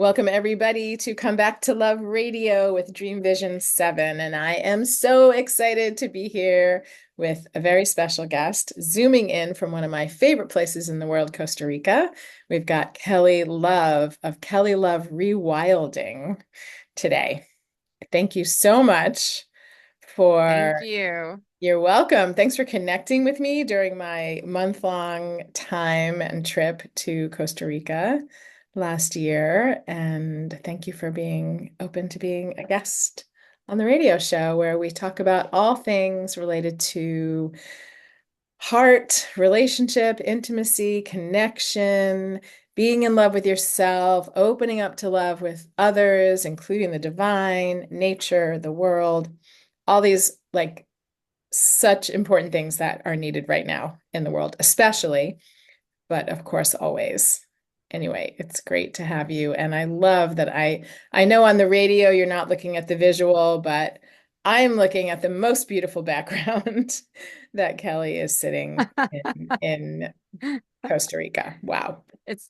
Welcome, everybody, to Come Back to Love Radio with Dream Vision 7. And I am so excited to be here with a very special guest, zooming in from one of my favorite places in the world, Costa Rica. We've got Kelly Love of Kelly Love Rewilding today. Thank you so much for Thank you. you're welcome. Thanks for connecting with me during my month-long time and trip to Costa Rica last year. And thank you for being open to being a guest on the radio show where we talk about all things related to heart, relationship, intimacy, connection, being in love with yourself, opening up to love with others, including the divine, nature, the world, all these such important things that are needed right now in the world, especially, but of course, always. Anyway, it's great to have you. And I love that I know on the radio you're not looking at the visual, but I am looking at the most beautiful background that Kelly is sitting in Costa Rica. Wow. It's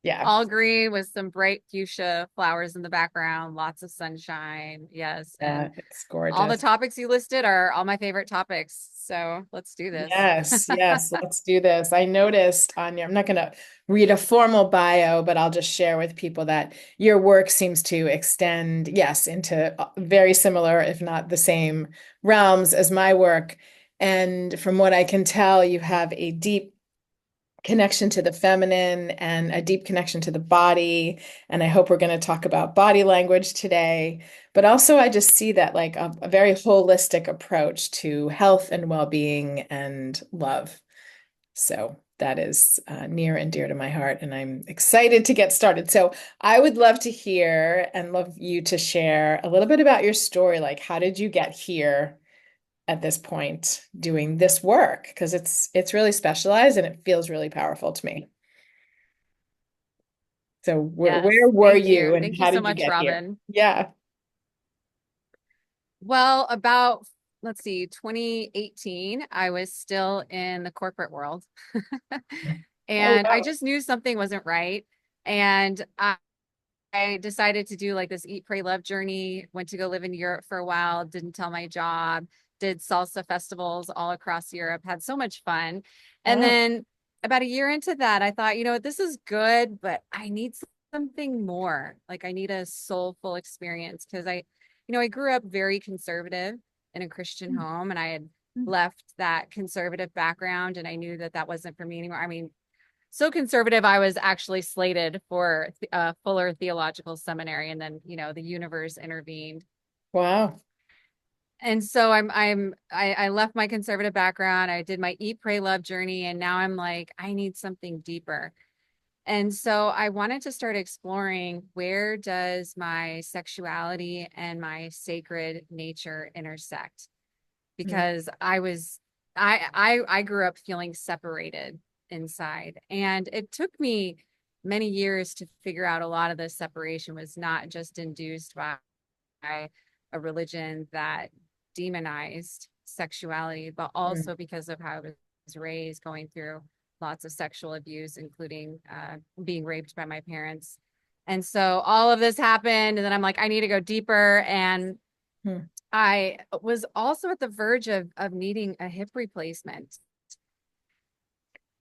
Yeah. all green with some bright fuchsia flowers in the background, lots of sunshine. Yes. Yeah, And it's all the gorgeous. topics you listed are all my favorite topics. So let's do this. Yes, yes, let's do this. I noticed on your, I'm not going to read a formal bio, but I'll just share with people that your work seems to extend, yes, into very similar, if not the same realms as my work. And from what I can tell, you have a deep connection to the feminine and a deep connection to the body. And I hope we're going to talk about body language today. But also, I just see that like a very holistic approach to health and well-being and love. So that is near and dear to my heart, and I'm excited to get started. So I would love to hear and love you to share a little bit about your story. Like, how did you get here at this point doing this work? Because it's really specialized and it feels really powerful to me. So where Yes. were Thank you you. and Thank you how so did you much, get here? Robyn. Yeah. Well, about, let's see, 2018, I was still in the corporate world Oh, and I wow. just knew something wasn't right. And I decided to do like this eat, pray, love journey, went to go live in Europe for a while, didn't tell my job, did salsa festivals all across Europe, had so much fun. And Wow. then about a year into that, I thought, this is good, but I need something more. Like I need a soulful experience because I grew up very conservative in a Christian home and I had left that conservative background and I knew that that wasn't for me anymore. I mean, so conservative, I was actually slated for a Fuller Theological Seminary, and then the universe intervened, Wow. and so I left my conservative background. I did my Eat, Pray, Love journey, and now I'm like, I need something deeper. And so I wanted to start exploring where does my sexuality and my sacred nature intersect? Mm, Because I grew up feeling separated inside. And it took me many years to figure out a lot of this separation was not just induced by a religion that demonized sexuality, but mm. also because of how I was raised, going through lots of sexual abuse, including being raped by my parents. And so all of this happened. And then I'm like, I need to go deeper. And Mm. I was also at the verge of needing a hip replacement.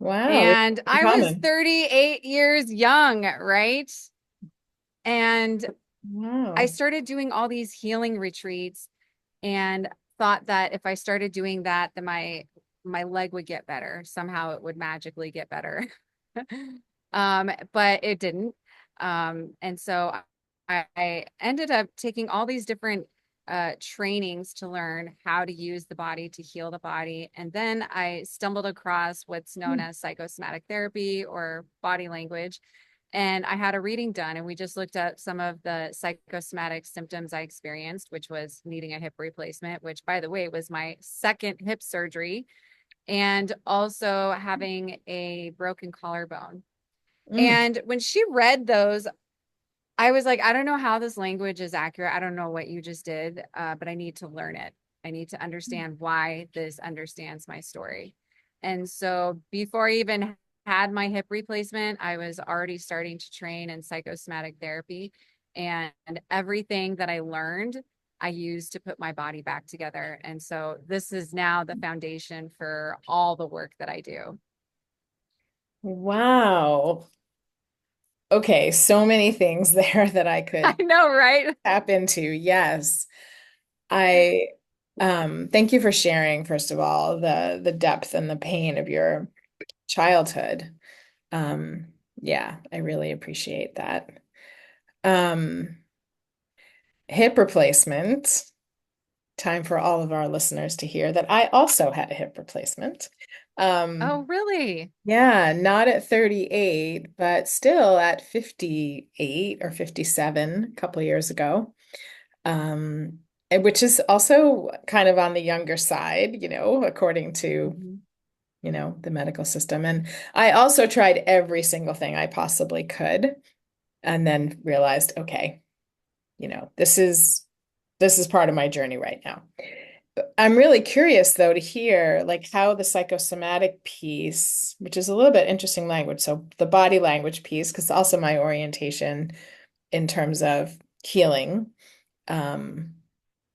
Wow. We And have in I was common. 38 years young, right? And I Wow. started doing all these healing retreats and thought that if I started doing that, then my leg would get better. Somehow it would magically get better. But it didn't. And so I ended up taking all these different trainings to learn how to use the body to heal the body. And then I stumbled across what's known Mm. as psychosomatic therapy or body language. And I had a reading done, and we just looked at some of the psychosomatic symptoms I experienced, which was needing a hip replacement, which, by the way, was my second hip surgery, and also having a broken collarbone. Mm. And when she read those, I was like, I don't know how this language is accurate. I don't know what you just did, but I need to learn it. I need to understand why this understands my story. And so before I even had my hip replacement, I was already starting to train in psychosomatic therapy. And everything that I learned, I used to put my body back together. And so this is now the foundation for all the work that I do. Wow. Okay, so many things there that I I could know, right? tap into. Yes. I thank you for sharing, first of all, the depth and the pain of your childhood. Um, yeah, I really appreciate that. Um, Hip replacement. Time for all of our listeners to hear that I also had a hip replacement. Oh, Um, really? yeah, not at 38, but still at 58 or 57 a couple of years ago. Which is also kind of on the younger side, according to, Mhm. the medical system. And I also tried every single thing I possibly could and then realized, okay, this is part of my journey right now. I'm really curious though to hear like how the psychosomatic piece, which is a little bit interesting language, so the body language piece, because also my orientation in terms of healing, um,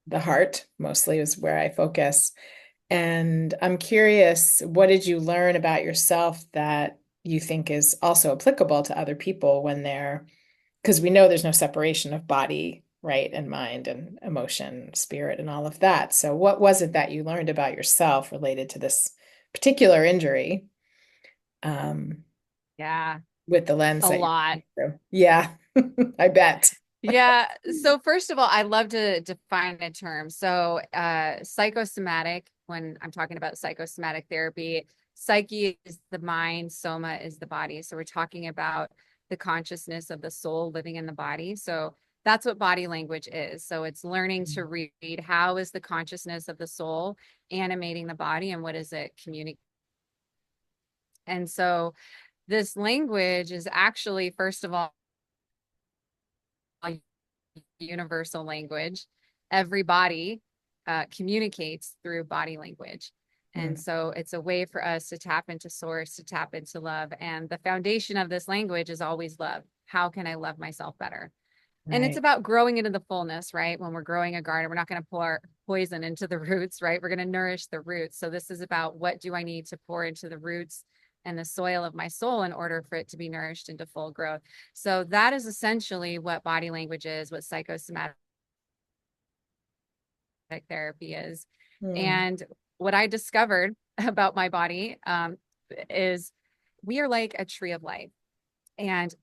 the heart mostly is where I focus. And I'm curious, what did you learn about yourself that you think is also applicable to other people when they're, because we know there's no separation of body, right, and mind and emotion, spirit, and all of that. So, what was it that you learned about yourself related to this particular injury, um, Yeah, with the lens a that you're lot. looking through? Yeah, I bet. Yeah. So first of all, I love to define a term. So psychosomatic, when I'm talking about psychosomatic therapy, psyche is the mind, soma is the body. So we're talking about the consciousness of the soul living in the body. So that's what body language is. So it's learning to read how is the consciousness of the soul animating the body and what is it communicating. And so this language is actually, first of all, universal language. Everybody communicates through body language. And Mm, so it's a way for us to tap into source, to tap into love. And the foundation of this language is always love. How can I love myself better? And it's right. about growing into the fullness, right? When we're growing a garden, we're not going to pour poison into the roots, right? We're going to nourish the roots. So this is about what do I need to pour into the roots and the soil of my soul in order for it to be nourished into full growth. So that is essentially what body language is, what psychosomatic therapy is. Mm, And what I discovered about my body is we are like a tree of life. And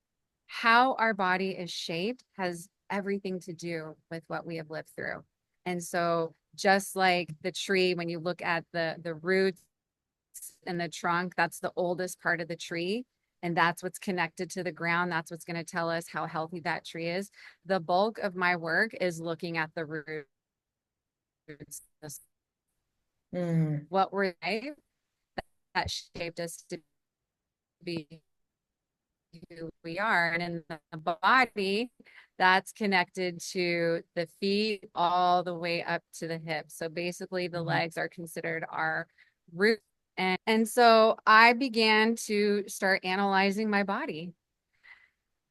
how our body is shaped has everything to do with what we have lived through. And so just like the tree, when you look at the roots and the trunk, that's the oldest part of the tree. And that's what's connected to the ground. That's what's going to tell us how healthy that tree is. The bulk of my work is looking at the roots. mm, What were they that shaped us to be who we are? And in the body, that's connected to the feet all the way up to the hips. So basically, the mm, legs are considered our root. And so I began to start analyzing my body,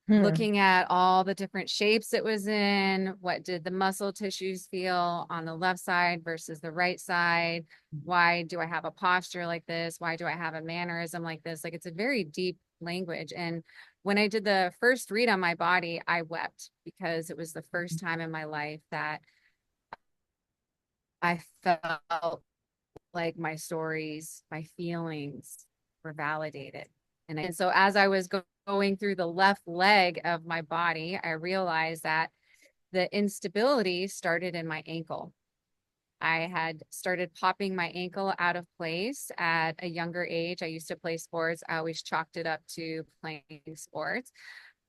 mm, looking at all the different shapes it was in. What did the muscle tissues feel on the left side versus the right side? Why do I have a posture like this? Why do I have a mannerism like this? Like it's a very deep language. And when I did the first read on my body, I wept because it was the first time in my life that I felt like my stories, my feelings were validated. And so as I was going through the left leg of my body, I realized that the instability started in my ankle. I had started popping my ankle out of place at a younger age. I used to play sports. I always chalked it up to playing sports.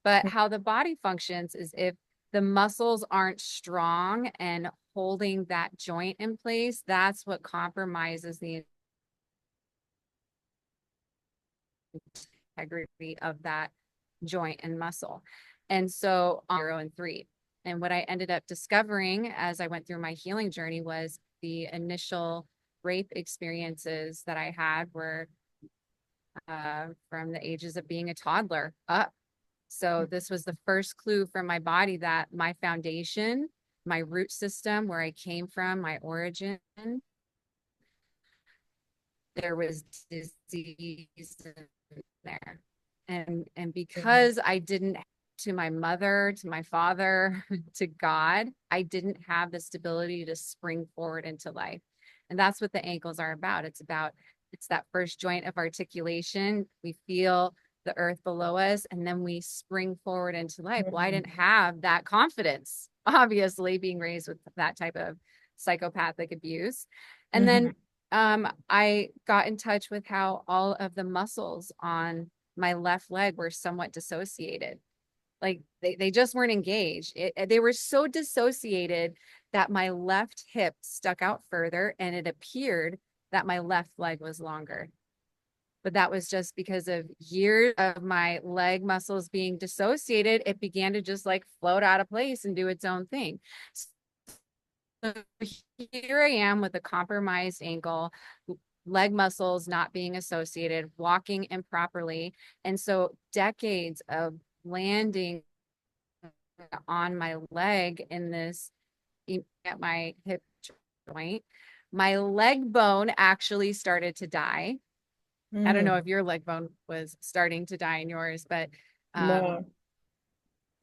But how the body functions is if the muscles aren't strong and holding that joint in place, that's what compromises the integrity of that joint and muscle. And so 0 and 3. And what I ended up discovering as I went through my healing journey was the initial rape experiences that I had were from the ages of being a toddler up. So this was the first clue from my body that my foundation, my root system, where I came from, my origin, there was disease in there. And because I didn't, to my mother, to my father, to God, I didn't have the stability to spring forward into life. And that's what the ankles are about. It's that first joint of articulation. We feel the earth below us, and then we spring forward into life. Well, I Mhm. didn't have that confidence, obviously, being raised with that type of psychopathic abuse. And then Mhm. I got in touch with how all of the muscles on my left leg were somewhat dissociated. Like they just weren't engaged. They were so dissociated that my left hip stuck out further, and it appeared that my left leg was longer. But that was just because of years of my leg muscles being dissociated. It began to just like float out of place and do its own thing. So here I am with a compromised ankle, leg muscles not being associated, walking improperly. And so decades of landing on my leg in this at my hip joint, my leg bone actually started to die. I don't know Mm. if your leg bone was starting to die in yours, but um, No.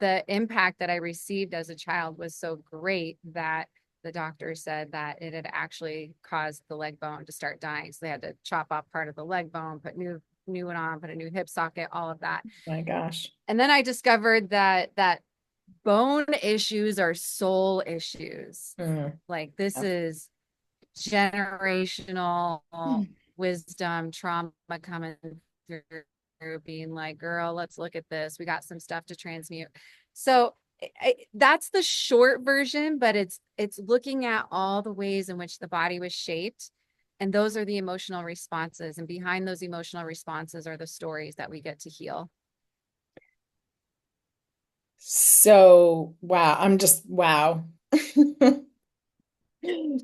the impact that I received as a child was so great that the doctor said that it had actually caused the leg bone to start dying. So they had to chop off part of the leg bone, put new one on, put a new hip socket, all of that. My gosh. And then I discovered that bone issues are soul issues. Mm. Like this Yep. is generational Mm. wisdom, trauma coming through, being like, girl, let's look at this. We got some stuff to transmute. So that's the short version, but it's looking at all the ways in which the body was shaped. And those are the emotional responses. And behind those emotional responses are the stories that we get to heal. So, wow. I'm just, wow.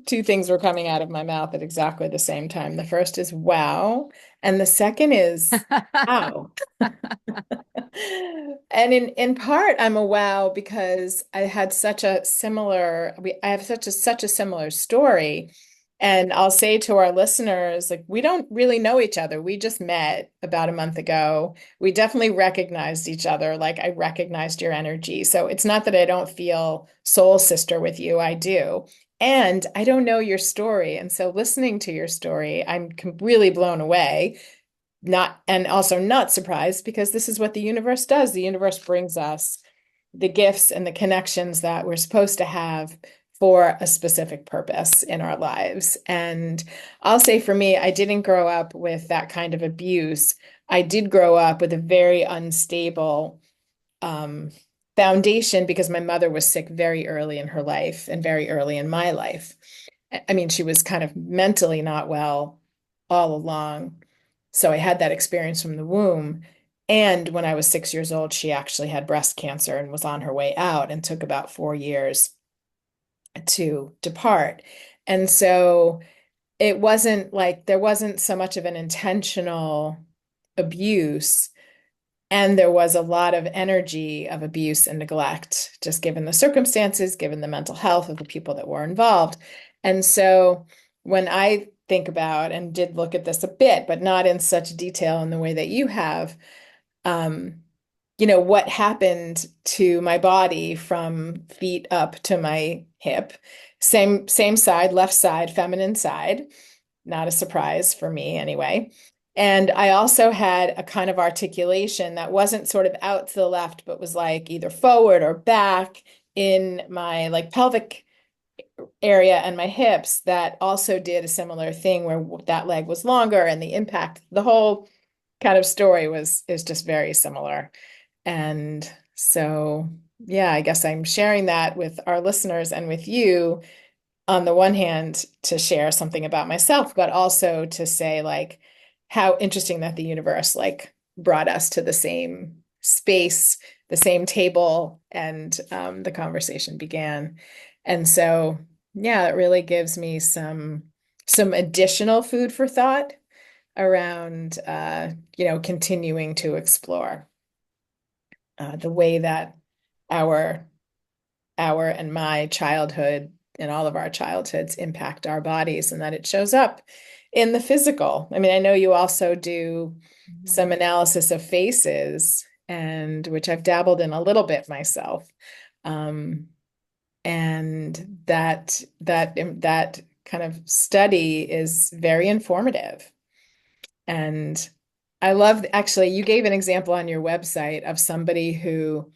Two things were coming out of my mouth at exactly the same time. The first is wow, and the second is how. And in part, I'm a wow because I had such a similar, I have such a similar story. And I'll say to our listeners, like, we don't really know each other. We just met about a month ago. We definitely recognized each other. Like, I recognized your energy. So it's not that I don't feel soul sister with you. I do. And I don't know your story. And so listening to your story, I'm really blown away. Not, and also not surprised because this is what the universe does. The universe brings us the gifts and the connections that we're supposed to have for a specific purpose in our lives. And I'll say for me, I didn't grow up with that kind of abuse. I did grow up with a very unstable um, foundation because my mother was sick very early in her life and very early in my life. I mean, she was kind of mentally not well all along. So I had that experience from the womb. And when I was 6 years old, she actually had breast cancer and was on her way out and took about 4 years to depart. And so it wasn't like there wasn't so much of an intentional abuse, and there was a lot of energy of abuse and neglect, just given the circumstances, given the mental health of the people that were involved. And so when I think about and did look at this a bit, but not in such detail in the way that you have, um, what happened to my body from feet up to my hip, same side, left side, feminine side, not a surprise for me anyway. And I also had a kind of articulation that wasn't sort of out to the left, but was like either forward or back in my like pelvic area and my hips that also did a similar thing where that leg was longer and the impact, the whole kind of story is just very similar. And so, yeah, I guess I'm sharing that with our listeners and with you on the one hand to share something about myself, but also to say like how interesting that the universe like brought us to the same space, the same table, and the conversation began. And so, yeah, it really gives me some additional food for thought around, continuing to explore the way that our and my childhood and all of our childhoods impact our bodies and that it shows up in the physical. I mean, I know you also do some Mhm. analysis of faces and which I've dabbled in a little bit myself. Um, and that kind of study is very informative. And I love, actually, you gave an example on your website of somebody who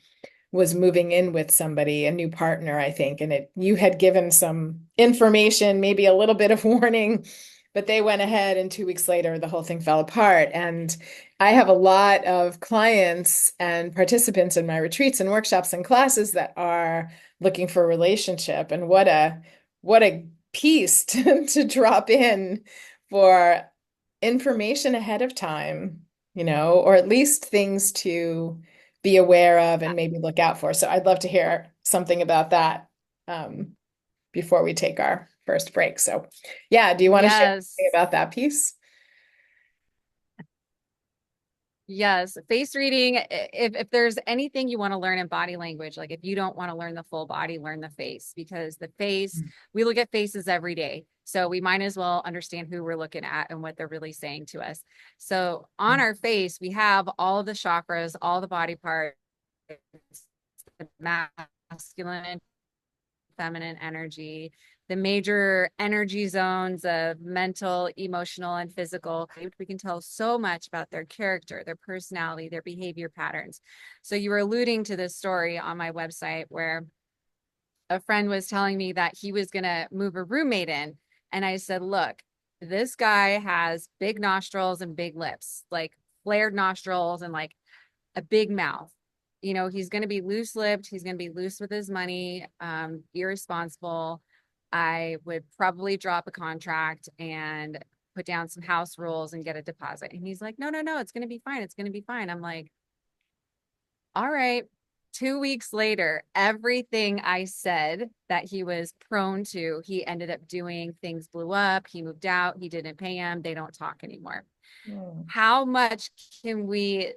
was moving in with somebody, a new partner, I think, and you had given some information, maybe a little bit of warning, but they went ahead and 2 weeks later the whole thing fell apart. And I have a lot of clients and participants in my retreats and workshops and classes that are looking for a relationship. And what a piece to drop in for information ahead of time, or at least things to be aware of and maybe look out for. So I'd love to hear something about that um, before we take our first break. So, yeah, do you want to share something Yes. about that piece? Yes, face reading. If there's anything you want to learn in body language, like if you don't want to learn the full body, learn the face because the face, we look at faces every day. So we might as well understand who we're looking at and what they're really saying to us. So on our face, we have all of the chakras, all the body parts, the masculine feminine energy, the major energy zones of mental, emotional, and physical. We can tell so much about their character, their personality, their behavior patterns. So you were alluding to this story on my website where a friend was telling me that he was going to move a roommate in. And I said, look, this guy has big nostrils and big lips, like flared nostrils and like a big mouth. He's going to be loose lipped. He's going to be loose with his money, irresponsible. I would probably drop a contract and put down some house rules and get a deposit. And he's like, no, no, no, it's going to be fine. It's going to be fine. I'm like, all right. 2 weeks later, everything I said that he was prone to, he ended up doing. Things blew up. He moved out. He didn't pay him. They don't talk anymore. Mm. How much can we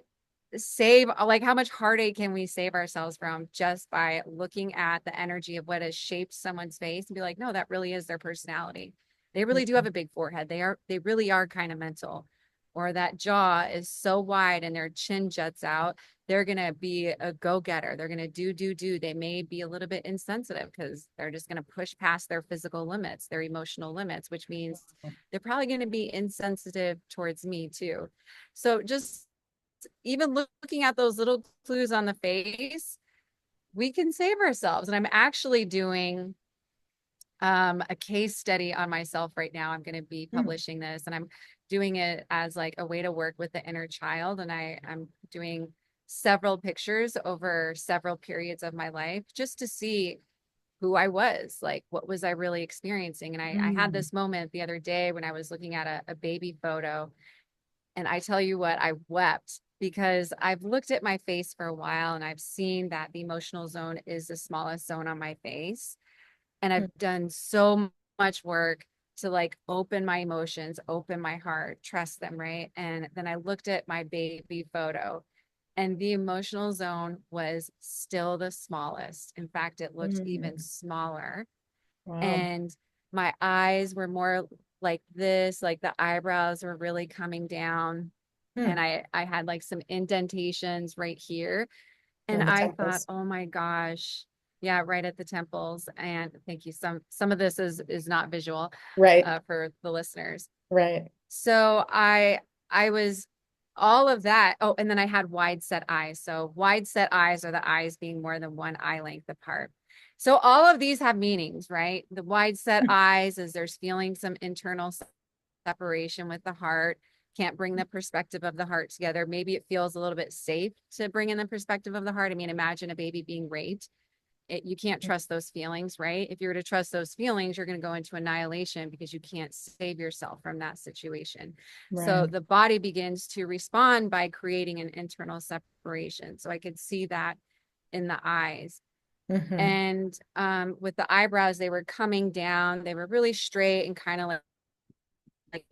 save, like how much heartache can we save ourselves from just by looking at the energy of what has shaped someone's face and be like, no, that really is their personality. They really do have a big forehead. They really are kind of mental. Or that jaw is so wide and their chin juts out. They're going to be a go-getter. They're going to do. They may be a little bit insensitive because they're just going to push past their physical limits, their emotional limits, which means they're probably going to be insensitive towards me too. So just even looking at those little clues on the face, we can save ourselves. And I'm actually doing a case study on myself right now. I'm going to be Mm. publishing this and I'm doing it as like a way to work with the inner child. And I'm doing several pictures over several periods of my life just to see who I was, like what was I really experiencing. And I had Mm. this moment the other day when I was looking at a baby photo. And I tell you what, I wept because I've looked at my face for a while and I've seen that the emotional zone is the smallest zone on my face. And I've Mm. done so much work to like open my emotions, open my heart, trust them, right? And then I looked at my baby photo and the emotional zone was still the smallest. In fact, it looked even Mm. smaller. Wow. And my eyes were more like this, like the eyebrows were really coming down. And Mm. I had like some indentations right here. And On the I thought, temples. oh my gosh. Yeah, right at the temples. And thank you. Some of this is not visual Right, for the listeners. right. So I was all of that. Oh, and then I had wide set eyes. So wide set eyes are the eyes being more than one eye length apart. So all of these have meanings, right? The wide set Mm. eyes is there's feeling some internal separation with the heart. Can't bring the perspective of the heart together. Maybe it feels a little bit safe to bring in the perspective of the heart. I mean, imagine a baby being raped. You can't trust those feelings, right? If you were to trust those feelings, you're going to go into annihilation because you can't save yourself from that situation. So Right. the body begins to respond by creating an internal separation. So I could see that in the eyes. Hmm. And with the eyebrows, they were coming down. They were really straight and kind of like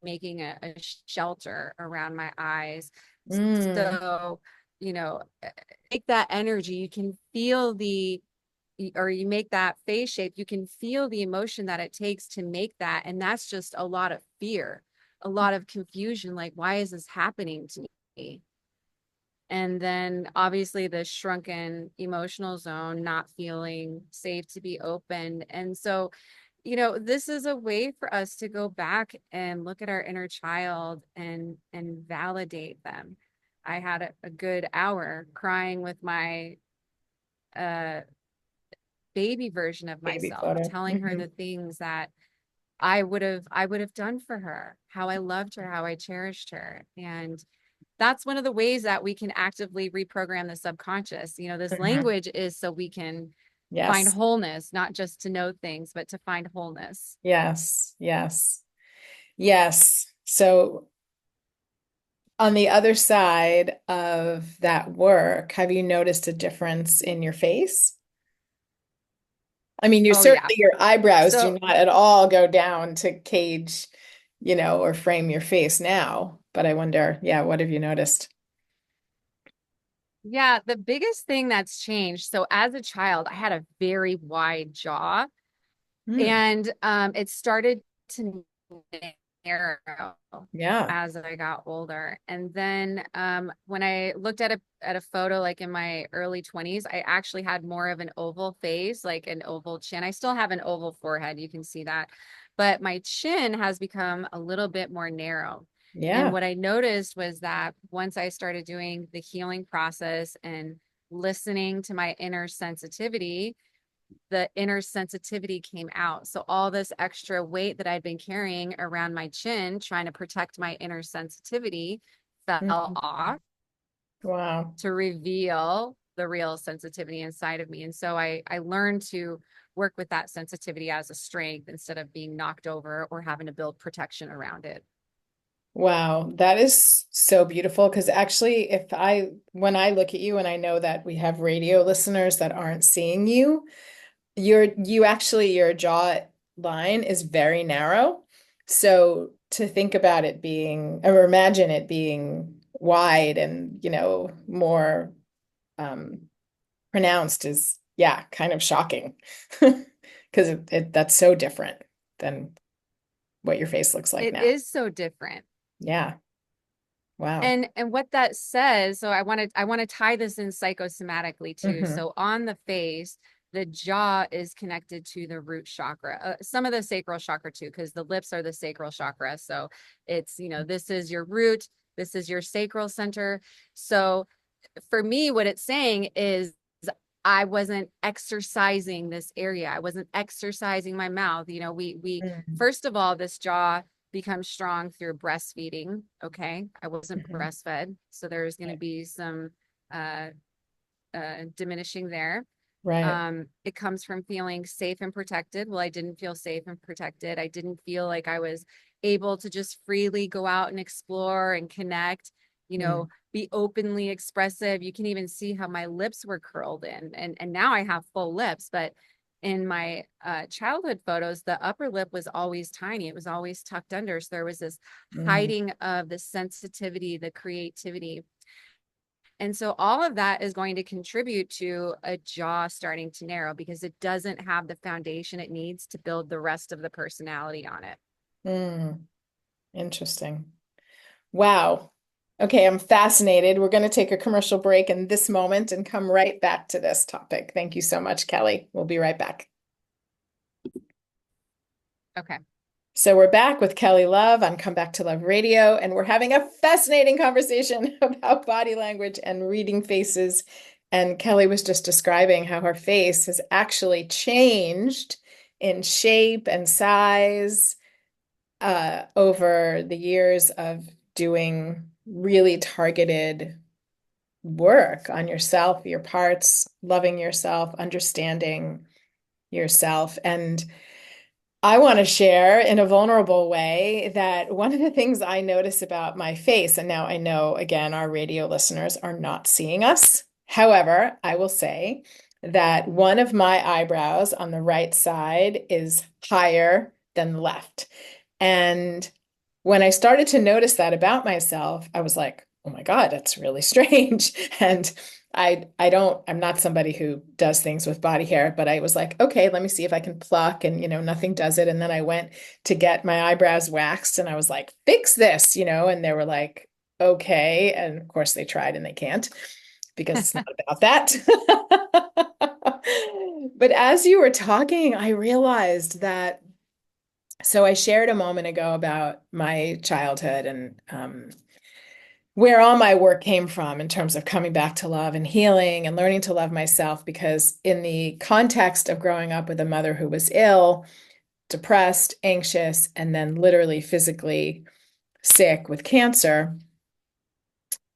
making a shelter around my eyes. Mm. So, you know, take that energy, you can feel or you make that face shape, you can feel the emotion that it takes to make that. And that's just a lot of fear, a lot of confusion. Like, why is this happening to me? And then obviously the shrunken emotional zone, not feeling safe to be open. And so, this is a way for us to go back and look at our inner child and validate them. I had a good hour crying with my uh baby version of Baby myself, photo. telling her Hmm. the things that I would have done for her, how I loved her, how I cherished her. And that's one of the ways that we can actively reprogram the subconscious. This Hmm. language is so we can find Yes. wholeness, not just to know things, but to find wholeness. Yes. Yes. Yes. So on the other side of that work, have you noticed a difference in your face? I mean, Oh yeah. your eyebrows do So not at all go down to cage, or frame your face now. But I wonder, yeah, what have you noticed? yeah, the biggest thing that's changed. So as a child, I had a very wide jaw, Hmm. and it started to narrow Yeah. as I got older. And then when I looked at a photo like in my early 20s, I actually had more of an oval face, like an oval chin. I still have an oval forehead, you can see that. But my chin has become a little bit more narrow. And Yeah. what I noticed was that once I started doing the healing process and listening to my inner sensitivity, the inner sensitivity came out. So all this extra weight that I'd been carrying around my chin, trying to protect my inner sensitivity, fell Mhm. off Wow. to reveal the real sensitivity inside of me. And so I learned to work with that sensitivity as a strength instead of being knocked over or having to build protection around it. Wow. That is so beautiful because actually, when I look at you and I know that we have radio listeners that aren't seeing you, your jaw line is very narrow. So to think about it being, or imagine it being wide and, more um, pronounced is, yeah, kind of shocking because that's so different than what your face looks like It now. is so different. Yeah. Wow. And what that says, so I want to tie this in psychosomatically too. Hmm. So on the face, the jaw is connected to the root chakra, some of the sacral chakra too, because the lips are the sacral chakra. So it's, this is your root, this is your sacral center. So for me, what it's saying is I wasn't exercising this area. I wasn't exercising my mouth. We Hmm. first of all, this jaw becomes strong through breastfeeding. Okay. I wasn't Hmm. breastfed. So there's going to be some uh, diminishing there. Right. It comes from feeling safe and protected. Well, I didn't feel safe and protected. I didn't feel like I was able to just freely go out and explore and connect, Mm. be openly expressive. You can even see how my lips were curled in. And now I have full lips, but in my childhood photos, the upper lip was always tiny. It was always tucked under. So there was this Mm. hiding of the sensitivity, the creativity. And so all of that is going to contribute to a jaw starting to narrow because it doesn't have the foundation it needs to build the rest of the personality on it. Mm. Interesting. Wow. Okay, I'm fascinated. We're going to take a commercial break in this moment and come right back to this topic. Thank you so much, Kelly. We'll be right back. Okay. So we're back with Kelly Love on Come Back to Love Radio, and we're having a fascinating conversation about body language and reading faces. And Kelly was just describing how her face has actually changed in shape and size over the years of doing really targeted work on yourself, your parts, loving yourself, understanding yourself. And I want to share in a vulnerable way that one of the things I notice about my face, and now I know, again, our radio listeners are not seeing us. However, I will say that one of my eyebrows on the right side is higher than the left. And when I started to notice that about myself, I was like, oh my God, that's really strange. And I'm not somebody who does things with body hair, but I was like, okay, let me see if I can pluck, and nothing does it. And then I went to get my eyebrows waxed and I was like, fix this, and they were like, okay. And of course they tried and they can't because it's not about that. But as you were talking, I realized that, so I shared a moment ago about my childhood and where all my work came from in terms of coming back to love and healing and learning to love myself. Because in the context of growing up with a mother who was ill, depressed, anxious, and then literally physically sick with cancer,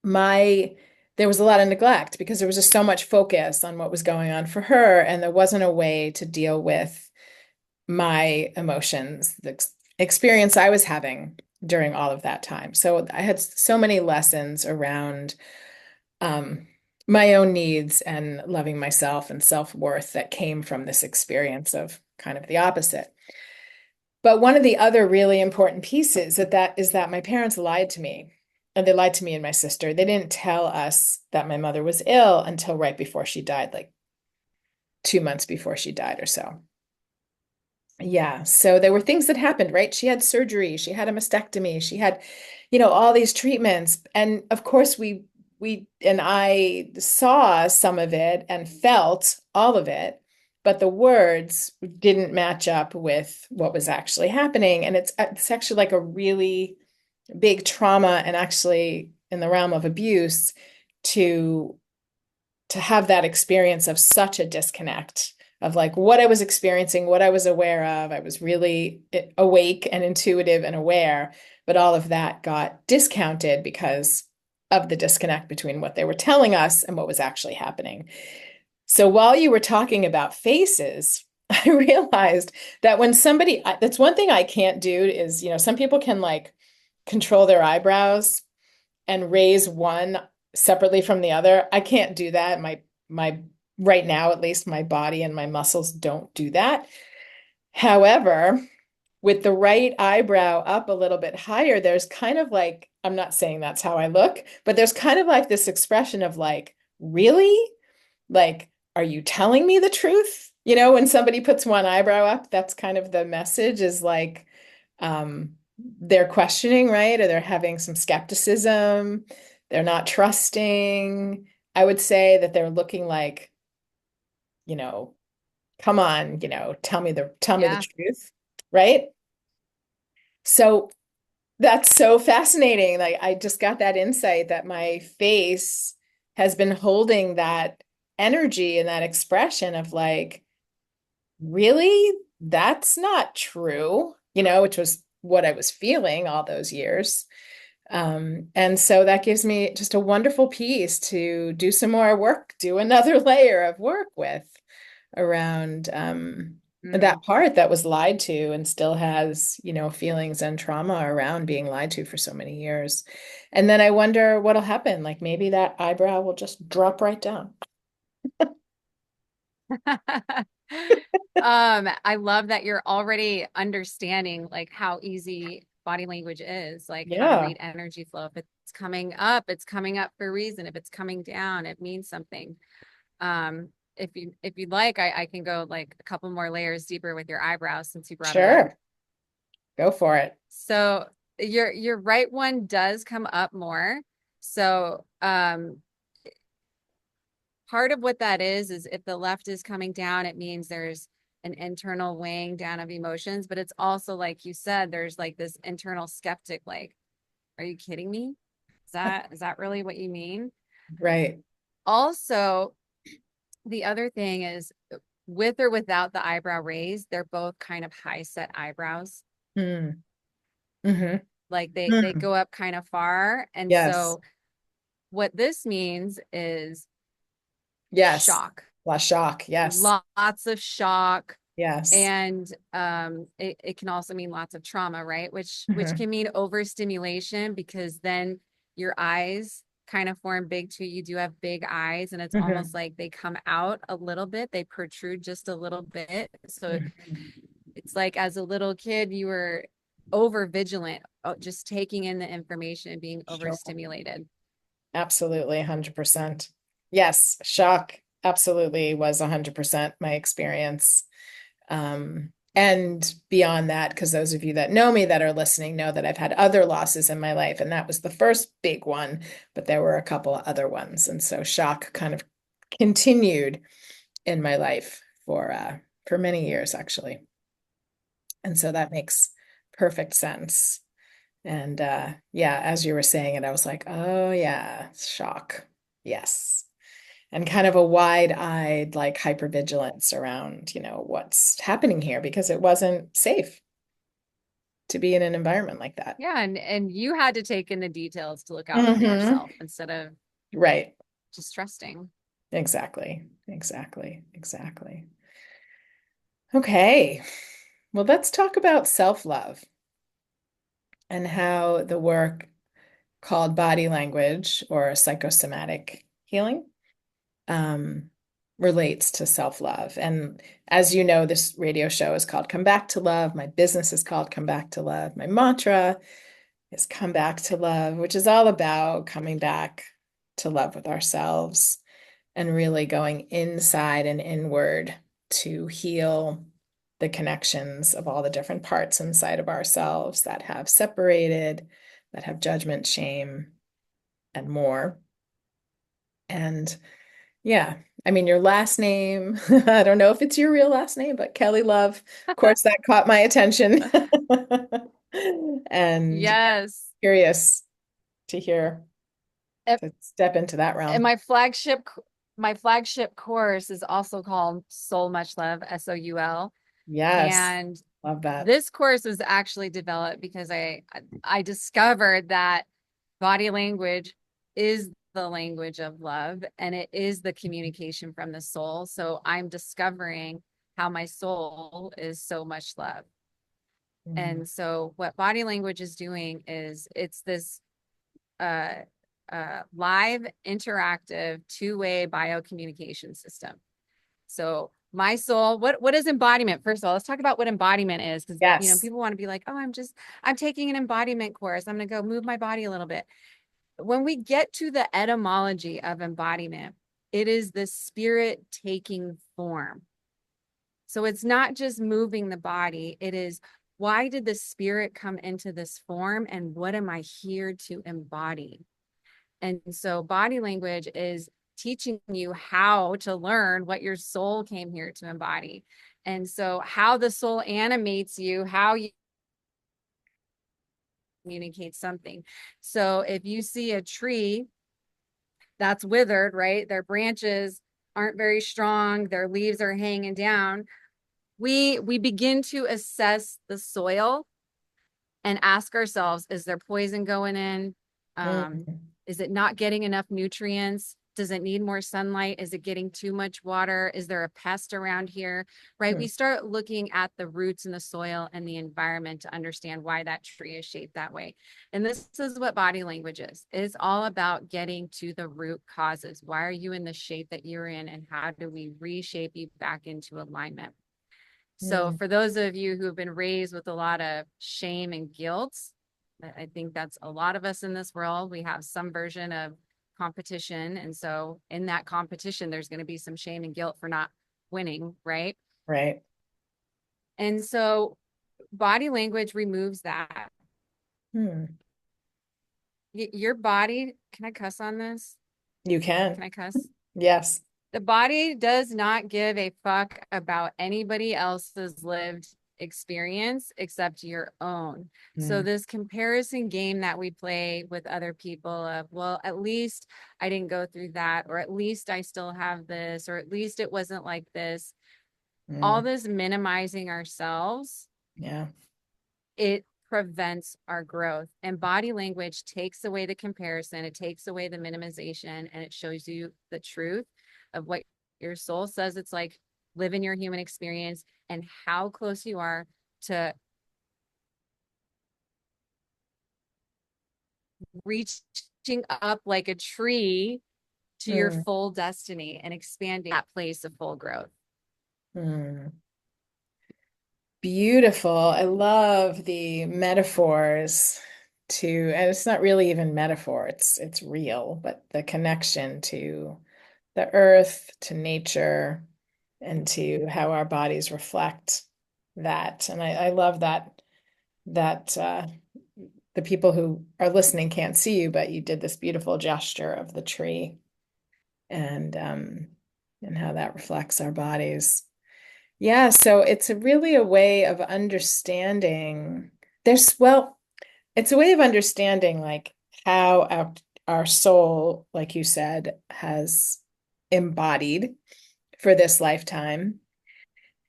my there was a lot of neglect because there was just so much focus on what was going on for her, and there wasn't a way to deal with my emotions, the experience I was having during all of that time. So I had so many lessons around um, my own needs and loving myself and self-worth that came from this experience of kind of the opposite. But one of the other really important pieces that is that my parents lied to me. And they lied to me and my sister. They didn't tell us that my mother was ill until right before she died, like 2 months before she died or so. Yeah, so there were things that happened, right? She had surgery, she had a mastectomy, she had, all these treatments. And of course we and I saw some of it and felt all of it, but the words didn't match up with what was actually happening. And it's actually like a really big trauma, and actually in the realm of abuse, to have that experience of such a disconnect of like what I was experiencing, what I was aware of. I was really awake and intuitive and aware, but all of that got discounted because of the disconnect between what they were telling us and what was actually happening. So while you were talking about faces, I realized that when that's one thing I can't do is, some people can like control their eyebrows and raise one separately from the other. I can't do that. My right now, at least my body and my muscles don't do that. However, with the right eyebrow up a little bit higher, there's kind of like, I'm not saying that's how I look, but there's kind of like this expression of like, really? Like, are you telling me the truth? When somebody puts one eyebrow up, that's kind of the message, is like, um, they're questioning, right? Or they're having some skepticism. They're not trusting. I would say that they're looking like, you know, come on, tell me the Yeah. truth, right? So that's so fascinating. Like I just got that insight that my face has been holding that energy and that expression of like, really? That's not true, which was what I was feeling all those years. And so that gives me just a wonderful piece to do some more work, do another layer of work with around Mm. that part that was lied to and still has, feelings and trauma around being lied to for so many years. And then I wonder what'll happen. Like maybe that eyebrow will just drop right down. I love that you're already understanding like how easy body language is, like how to Yeah, read energy flow. If it's coming up for a reason. If it's coming down, it means something. If you'd like, I can go like a couple more layers deeper with your eyebrows since you brought it up. sure. Go for it. So your right one does come up more. So part of what that is if the left is coming down, it means there's an internal weighing down of emotions, but it's also like you said, there's like this internal skeptic, like, are you kidding me? Is that really what you mean? Right. Also, the other thing is with or without the eyebrow raised, they're both kind of high set eyebrows. Mm. Hmm. Like they Mm. go up kind of far. And Yes. so what this means is Yes. shock, La shock. Yes. lots of shock. Yes. And it can also mean lots of trauma, right? Which Hmm. can mean overstimulation because then your eyes kind of form big too. You do have big eyes, and it's almost Hmm. like they come out a little bit, they protrude just a little bit. So Hmm. it's like as a little kid, you were over vigilant, just taking in the information and being Sure. overstimulated. Absolutely, 100%. Yes, shock absolutely was 100% my experience. And beyond that, because those of you that know me that are listening know that I've had other losses in my life, and that was the first big one, but there were a couple of other ones. And so shock kind of continued in my life for many years, actually. And so that makes perfect sense. And yeah, as you were saying it, I was like, oh yeah, shock. Yes. And kind of a wide-eyed, like hypervigilance around, what's happening here because it wasn't safe to be in an environment like that. Yeah, and you had to take in the details to look out for Hmm. yourself instead of Right. just trusting. Exactly. Exactly. Exactly. Okay. Well, let's talk about self-love and how the work called body language or psychosomatic healing um, relates to self-love. And as you know, this radio show is called Come Back to Love. My business is called Come Back to Love. My mantra is Come Back to Love, which is all about coming back to love with ourselves and really going inside and inward to heal the connections of all the different parts inside of ourselves that have separated, that have judgment, shame, and more. And yeah. I mean, your last name, I don't know if it's your real last name, but Kelly Love, of course, that caught my attention. And yeah, Yes. curious to hear, And to step into that and realm. my flagship course is also called Soul Much Love, SOUL. Yes, And love that. this course was actually developed because I discovered that body language is the language of love and it is the communication from the soul. So I'm discovering how my soul is so much love. Mm, And so what body language is doing is it's this uh, live, interactive, two-way biocommunication system. So my soul, what is embodiment? First of all, let's talk about what embodiment is, because yes. people want to be like, oh, I'm taking an embodiment course. I'm gonna go move my body a little bit. When we get to the etymology of embodiment, it is the spirit taking form. So it's not just moving the body, it is why did the spirit come into this form and what am I here to embody? And so body language is teaching you how to learn what your soul came here to embody. And so how the soul animates you, how you communicate something. So if you see a tree that's withered, right? Their branches aren't very strong, their leaves are hanging down. We begin to assess the soil and ask ourselves, is there poison going in? Um, Mm, is it not getting enough nutrients? Does it need more sunlight? Is it getting too much water? Is there a pest around here? Right? We mm, start looking at the roots in the soil and the environment to understand why that tree is shaped that way. And this is what body language is. It's all about getting to the root causes. Why are you in the shape that you're in? And how do we reshape you back into alignment? So mm. for those of you who have been raised with a lot of shame and guilt, I think that's a lot of us in this world. We have some version of competition. And so in that competition, there's going to be some shame and guilt for not winning, right? Right. And so body language removes that. Hmm. Your body, can I cuss on this? You can. Can I cuss? Yes. The body does not give a fuck about anybody else's lived experience except your own. So Mm, this comparison game that we play with other people of, well, at least I didn't go through that, or at least I still have this, or at least it wasn't like this. All mm. this minimizing ourselves, Yeah. it prevents our growth. And body language takes away the comparison, it takes away the minimization, and it shows you the truth of what your soul says it's like live in your human experience and how close you are to reaching up like a tree to your Mm, full destiny and expanding that place of full growth. mm. Beautiful. I love the metaphors and it's not really even metaphor, it's real, but the connection to the earth, to nature, and to how our bodies reflect that. And I love that the people who are listening can't see you, but you did this beautiful gesture of the tree and um and how that reflects our bodies. Yeah, so it's really a way of understanding. Well, it's a way of understanding like how our soul, like you said, has embodied for this lifetime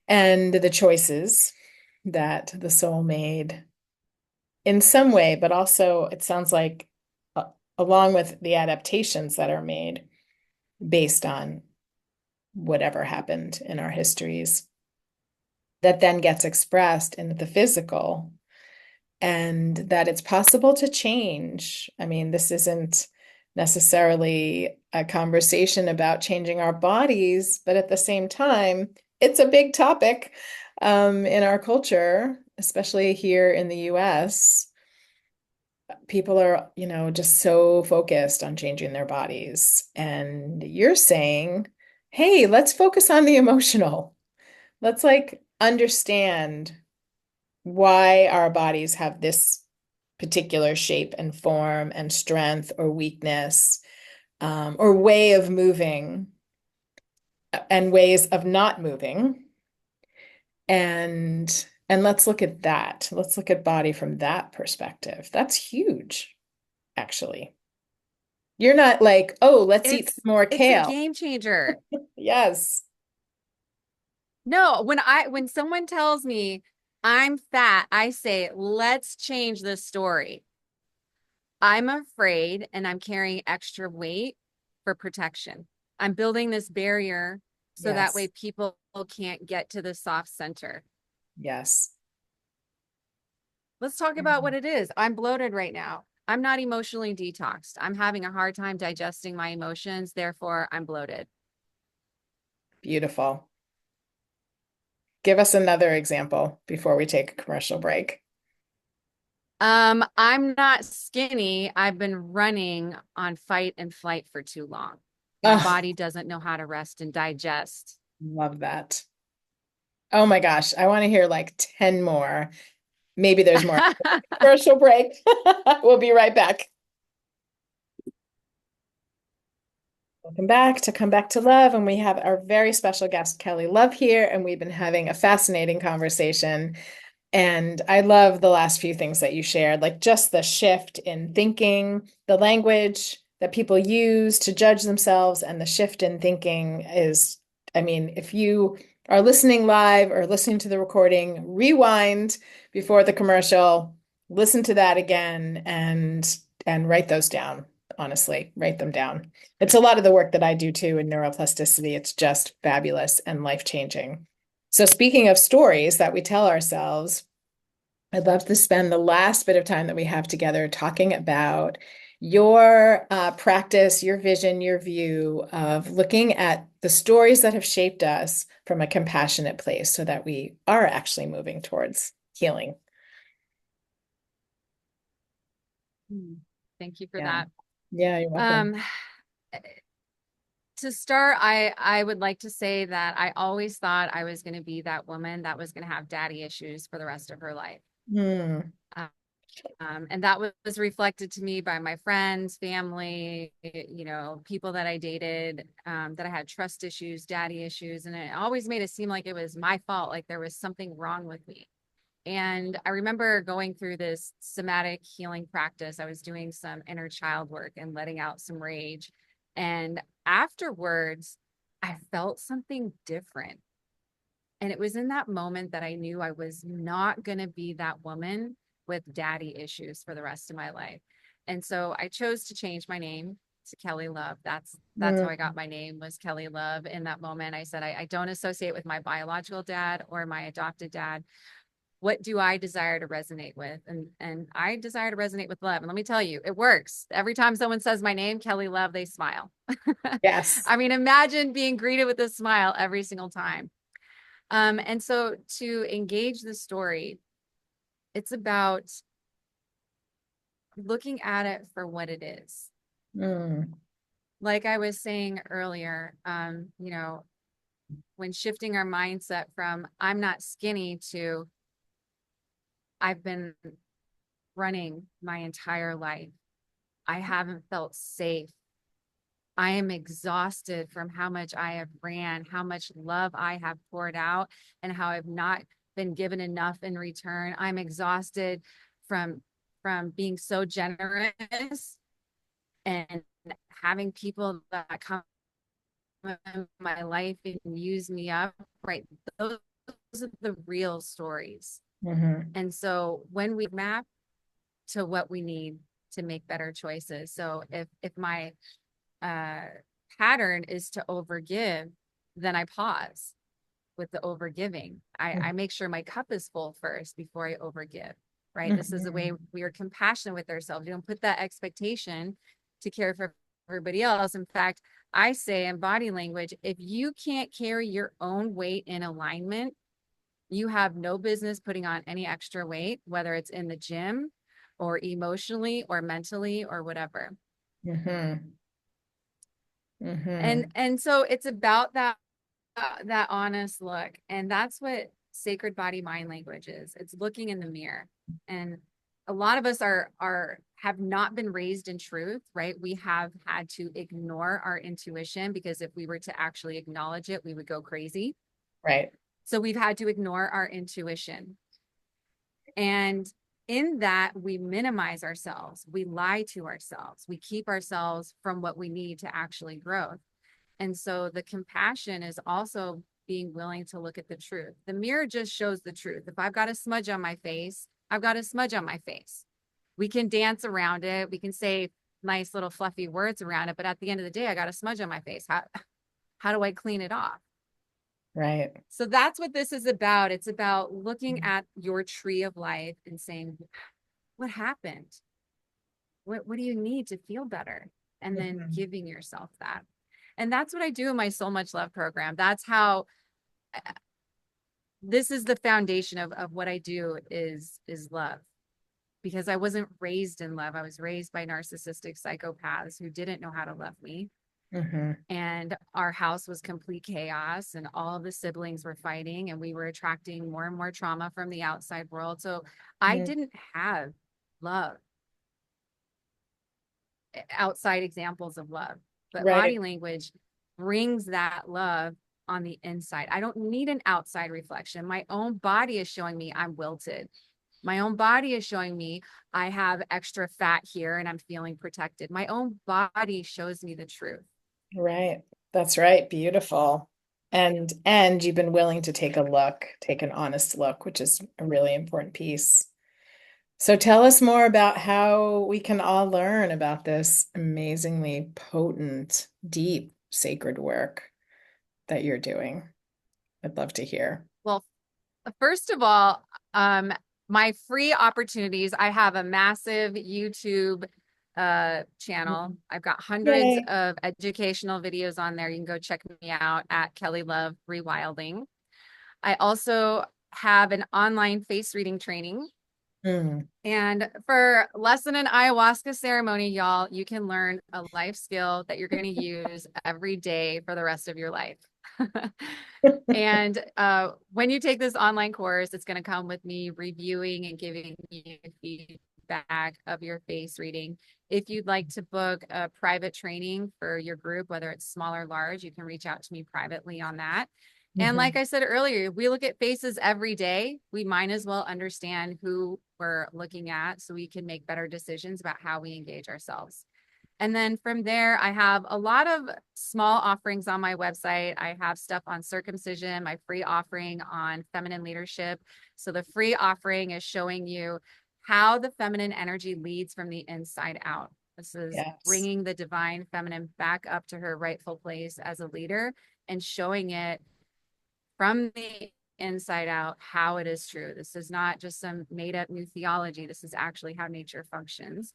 and the choices that the soul made in some way, but also it sounds like along with the adaptations that are made based on whatever happened in our histories that then gets expressed in the physical and that it's possible to change. I mean, this isn't necessarily a conversation about changing our bodies, but at the same time, it's a big topic in our culture, especially here in the US. People are, just so focused on changing their bodies. And you're saying, hey, let's focus on the emotional. Let's like understand why our bodies have this particular shape and form and strength or weakness, or way of moving and ways of not moving. And let's look at that. Let's look at body from that perspective. That's huge, actually. You're not like, oh, let's eat It's some more it's a kale. game changer. Yes. No, when someone tells me I'm fat, I say, let's change this story. I'm afraid and I'm carrying extra weight for protection. I'm building this barrier so that way Yes. people can't get to the soft center. Yes. Let's talk about what it is. I'm bloated right now. I'm not emotionally detoxed. I'm having a hard time digesting my emotions. Therefore, I'm bloated. Beautiful. Give us another example before we take a commercial break. I'm not skinny. I've been running on fight and flight for too long. My Oh, body doesn't know how to rest and digest. love that. Oh my gosh, I want to hear like 10 more. Maybe there's more. Commercial break. We'll be right back. Welcome back to Come Back to Love. And we have our very special guest, Kelly Love, here. And we've been having a fascinating conversation. And I love the last few things that you shared, like just the shift in thinking, the language that people use to judge themselves, and the shift in thinking is, I mean, if you are listening live or listening to the recording, rewind before the commercial, listen to that again and write those down. Honestly, write them down. It's a lot of the work that I do too in neuroplasticity. It's just fabulous and life-changing. So speaking of stories that we tell ourselves, I'd love to spend the last bit of time that we have together talking about your practice, your vision, your view of looking at the stories that have shaped us from a compassionate place so that we are actually moving towards healing. Thank you for Yeah. that. Yeah, you're welcome. Um, to start, I would like to say that I always thought I was going to be that woman that was going to have daddy issues for the rest of her life. Hmm. And that was reflected to me by my friends, family, people that I dated, that I had trust issues, daddy issues. And it always made it seem like it was my fault, like there was something wrong with me. And I remember going through this somatic healing practice. I was doing some inner child work and letting out some rage. And afterwards, I felt something different. And it was in that moment that I knew I was not going to be that woman with daddy issues for the rest of my life. And so I chose to change my name to Kelly Love. That's how I Hmm. got my name, was Kelly Love. In that moment, I said, I don't associate with my biological dad or my adopted dad. What do I desire to resonate with? And I desire to resonate with love. And let me tell you, it works. Every time someone says my name, Kelly Love, they smile. Yes. I mean, imagine being greeted with a smile every single time. And so to engage the story, it's about looking at it for what it is. Mm. Like I was saying earlier, when shifting our mindset from I'm not skinny to I've been running my entire life. I haven't felt safe. I am exhausted from how much I have ran, how much love I have poured out, and how I've not been given enough in return. I'm exhausted from being so generous and having people that come in my life and use me up. Right. Those are the real stories. Hmm. And so when we map to what we need to make better choices. So if my uh, pattern is to overgive, then I pause with the overgiving. I make sure my cup is full first before I overgive. Right. This is the way Hmm. we are compassionate with ourselves. You don't put that expectation to care for everybody else. In fact, I say in body language, if you can't carry your own weight in alignment, you have no business putting on any extra weight, whether it's in the gym or emotionally or mentally or whatever. Hmm. And Hmm. so it's about that honest look, and that's what sacred body mind language is. It's looking in the mirror. And a lot of us are have not been raised in truth, right? We have had to ignore our intuition because if we were to actually acknowledge it, we would go crazy. Right. So we've had to ignore our intuition. And in that, we minimize ourselves, we lie to ourselves, we keep ourselves from what we need to actually grow. And so the compassion is also being willing to look at the truth. The mirror just shows the truth. If I've got a smudge on my face, I've got a smudge on my face. We can dance around it, we can say nice little fluffy words around it, but at the end of the day, I got a smudge on my face. How do I clean it off? Right. So that's what this is about. It's about looking at your tree of life and saying, what happened? What do you need to feel better? And then Hmm. giving yourself that. And that's what I do in my So Much Love program. That's how this is the foundation of what I do is love. Because I wasn't raised in love. I was raised by narcissistic psychopaths who didn't know how to love me. Hmm. And our house was complete chaos and all of the siblings were fighting and we were attracting more and more trauma from the outside world. So I didn't have love, outside examples of love, but Right. body language brings that love on the inside. I don't need an outside reflection. My own body is showing me I'm wilted. My own body is showing me I have extra fat here and I'm feeling protected. My own body shows me the truth. Right. That's right. Beautiful. And you've been willing to take a look, take an honest look, which is a really important piece. So tell us more about how we can all learn about this amazingly potent, deep, sacred work that you're doing. I'd love to hear. Well, first of all, my free opportunities, I have a massive YouTube channel. I've got hundreds Yay. of educational videos on there. You can go check me out at Kelly Love Rewilding. I also have an online face reading training. Mm. And for less than an ayahuasca ceremony, y'all, you can learn a life skill that you're going to use every day for the rest of your life. And when you take this online course, it's going to come with me reviewing and giving you feedback of your face reading. If you'd like to book a private training for your group, whether it's small or large, you can reach out to me privately on that. And like Mhm. I said earlier, we look at faces every day. We might as well understand who we're looking at so we can make better decisions about how we engage ourselves. And then from there, I have a lot of small offerings on my website. I have stuff on circumcision, my free offering on feminine leadership. So the free offering is showing you how the feminine energy leads from the inside out. This is Yes. bringing the divine feminine back up to her rightful place as a leader and showing it from the inside out how it is true. This is not just some made up new theology. This is actually how nature functions.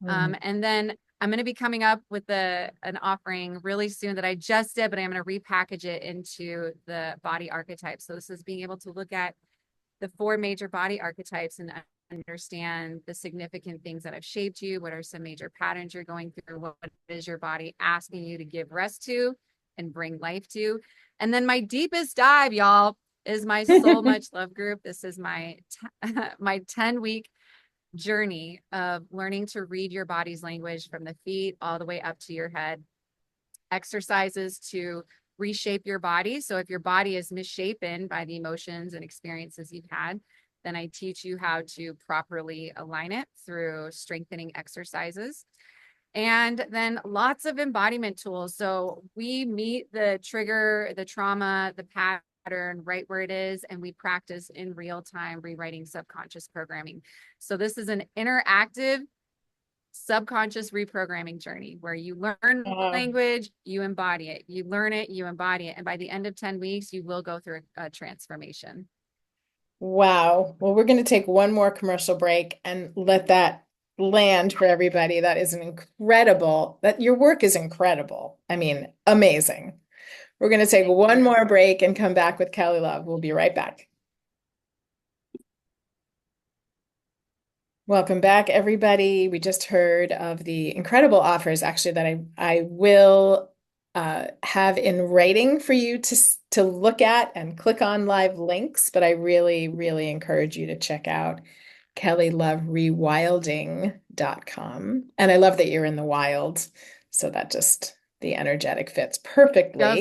Mhm. And then I'm going to be coming up with an offering really soon that I just did, but I'm going to repackage it into the body archetypes. So this is being able to look at the four major body archetypes and understand the significant things that have shaped you. What are some major patterns you're going through? What is your body asking you to give rest to and bring life to? And then my deepest dive, y'all, is my Soul Much Love group. This is my my 10-week journey of learning to read your body's language from the feet all the way up to your head. Exercises to reshape your body. So if your body is misshapen by the emotions and experiences you've had, then I teach you how to properly align it through strengthening exercises. And then lots of embodiment tools. So we meet the trigger, the trauma, the pattern right where it is, and we practice in real time rewriting subconscious programming. So this is an interactive subconscious reprogramming journey where you learn Oh, language, you embody it, you learn it, you embody it. And by the end of 10 weeks, you will go through a transformation. wow. Well, we're going to take one more commercial break and let that land for everybody. That is an incredible, that your work is incredible. I mean, amazing. We're going to take Thank one you. more break and come back with Kelly Love. We'll be right back. Welcome back, everybody. We just heard of the incredible offers, actually, that I will have in writing for you to look at and click on live links. But I really, really encourage you to check out kellyloverewilding.com. And I love that you're in the wild, so that just the energetic fits Goes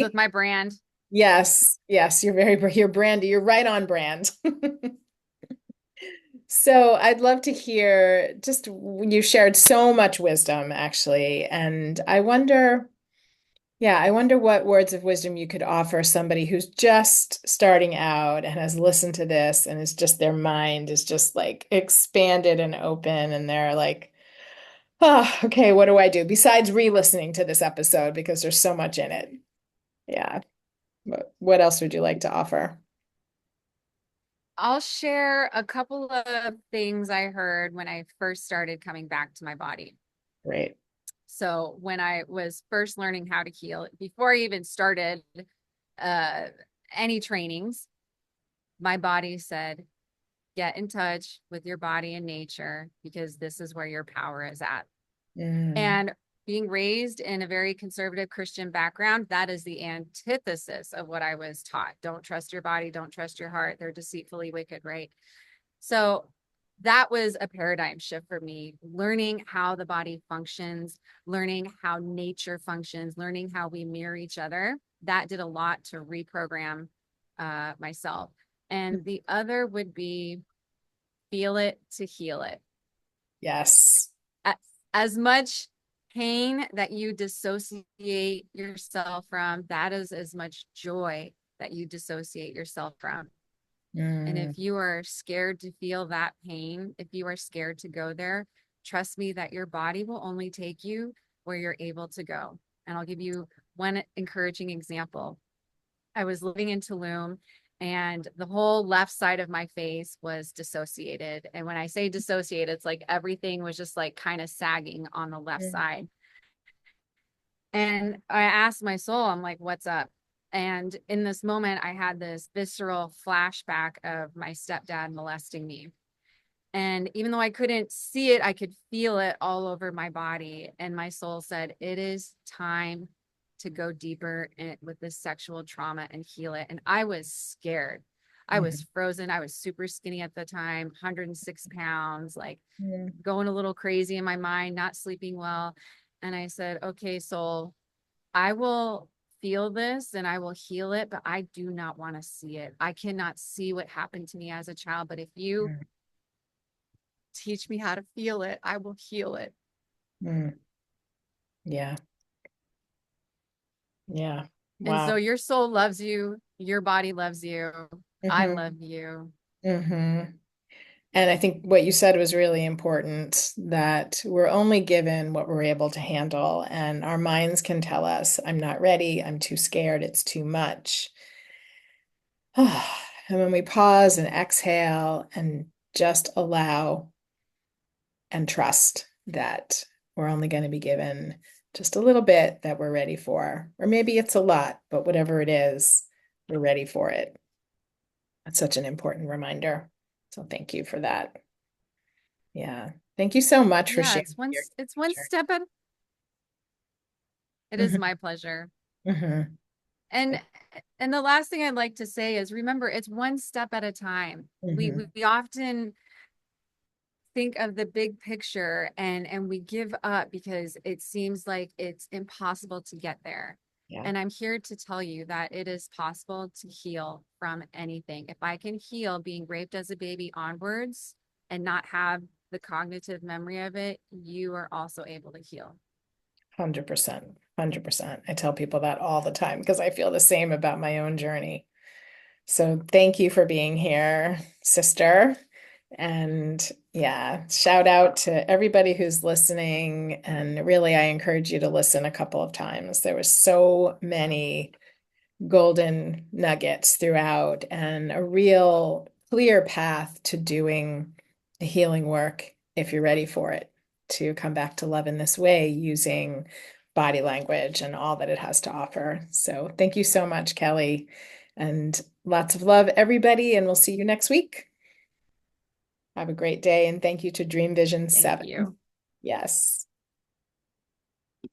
with perfectly. my brand. Yes, yes, you're Brandy. You're right on brand. So I'd love to hear just you shared so much wisdom actually, and I wonder what words of wisdom you could offer somebody who's just starting out and has listened to this and is just their mind is just like expanded and open and they're like, oh, okay, what do I do? Besides re-listening to this episode because there's so much in it. Yeah. What else would you like to offer? I'll share a couple of things I heard when I first started coming back to my body. Great. So when I was first learning how to heal, before I even started uh, any trainings, my body said, get in touch with your body and nature because this is where your power is at. Mm, And being raised in a very conservative Christian background, that is the antithesis of what I was taught. Don't trust your body, don't trust your heart. They're deceitfully wicked, right? So that was a paradigm shift for me, learning how the body functions, learning how nature functions, learning how we mirror each other. That did a lot to reprogram myself. And the other would be feel it to heal it. yes. As much pain that you dissociate yourself from, that is as much joy that you dissociate yourself from. And Mm, if you are scared to feel that pain, if you are scared to go there, trust me that your body will only take you where you're able to go. And I'll give you one encouraging example. I was living in Tulum and the whole left side of my face was dissociated. And when I say dissociated, it's like everything was just like kind of sagging on the left mm, side. And I asked my soul, I'm like, what's up? And in this moment, I had this visceral flashback of my stepdad molesting me. And even though I couldn't see it, I could feel it all over my body. And my soul said, it is time to go deeper with this sexual trauma and heal it. And I was scared. I mm, was frozen. I was super skinny at the time, 106 pounds, like mm, going a little crazy in my mind, not sleeping well. And I said, okay, soul, I will feel this and I will heal it, but I do not want to see it. I cannot see what happened to me as a child, but if you mm, teach me how to feel it, I will heal it. mm. Yeah. Yeah. And so Wow. your soul loves you, your body loves you, I Hmm. love you. Hmm. And I think what you said was really important that we're only given what we're able to handle, and our minds can tell us, I'm not ready, I'm too scared, it's too much. And when we pause and exhale and just allow and trust that we're only going to be given just a little bit that we're ready for. Or maybe it's a lot, but whatever it is, we're ready for it. That's such an important reminder. So thank you for that. Yeah. Thank you so much for Yeah, sharing your it's one journey. step at it is Mhm, my pleasure. mhm. And and the last thing I'd like to say is remember it's one step at a time. Mhm. We often think of the big picture and we give up because it seems like it's impossible to get there. Yeah, And I'm here to tell you that it is possible to heal from anything. If I can heal being raped as a baby onwards and not have the cognitive memory of it, you are also able to heal. 100%. 100%. I tell people that all the time because I feel the same about my own journey. So thank you for being here, sister. And yeah, shout out to everybody who's listening. And really, I encourage you to listen a couple of times. There was so many golden nuggets throughout and a real clear path to doing the healing work if you're ready for it, to come back to love in this way using body language and all that it has to offer. So thank you so much, Kelly, and lots of love, everybody, and we'll see you next week. Have a great day, and thank you to Dream Vision Thank 7. you. Yes.